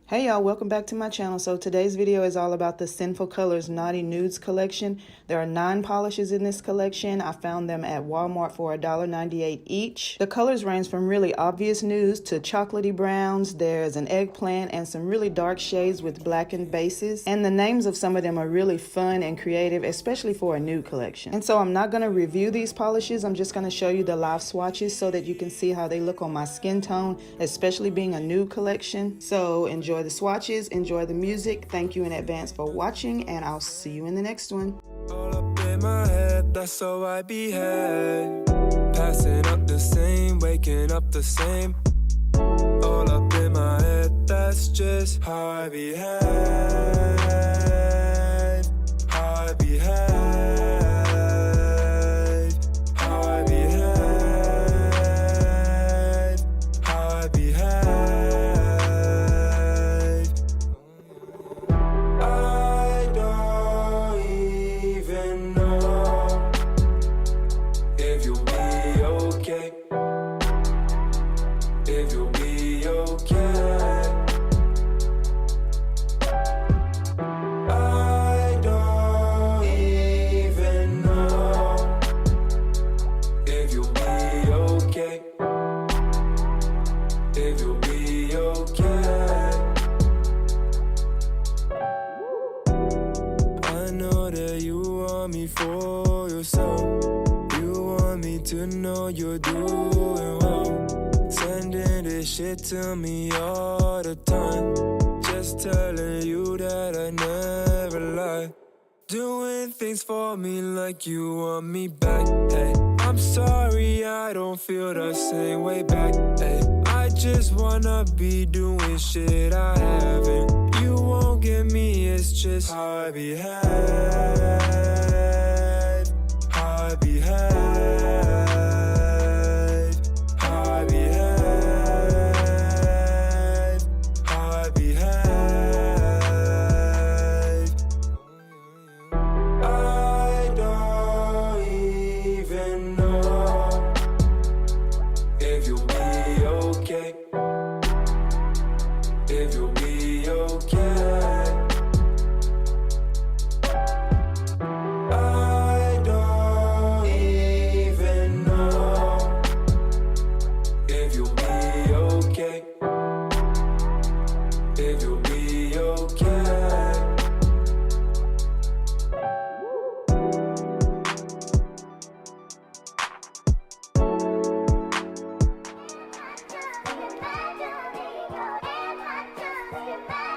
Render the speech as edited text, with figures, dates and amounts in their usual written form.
Hey y'all, welcome back to my channel. So today's video is all about the Sinful Colors Naughty Nudes collection. There are 9 polishes in this collection. I found them at Walmart for $1.98 each. The colors range from really obvious nudes to chocolatey browns. There's an eggplant and some really dark shades with blackened bases. And the names of some of them are really fun and creative, especially for a nude collection. And so I'm not going to review these polishes. I'm just going to show you the live swatches so that you can see how they look on my skin tone, especially being a nude collection. So enjoy the swatches, enjoy the music. Thank you in advance for watching, and I'll see you in the next one. All up in my head, that's how I behave. Passing up the same, waking up the same. All up in my head, that's just how I behave. How I behave. How I behave. How I behave. I don't even know if you'll be okay. If you'll be okay. I don't even know if you'll be okay. If you'll be okay. I know that you want me for yourself. You want me to know you're doing well. Sending this shit to me all the time. Just telling you that I never lie. Doing things for me like you want me back. Hey, I'm sorry I don't feel the same way back. Hey, I just wanna be doing shit I haven't. You won't get me, it's just how I behave. How I behave. How I behave. How I behave. I don't even know if you'll be okay. If you'll be okay. I don't even know if you'll be okay. If you'll be okay. Imagine me, your imagine, imagine.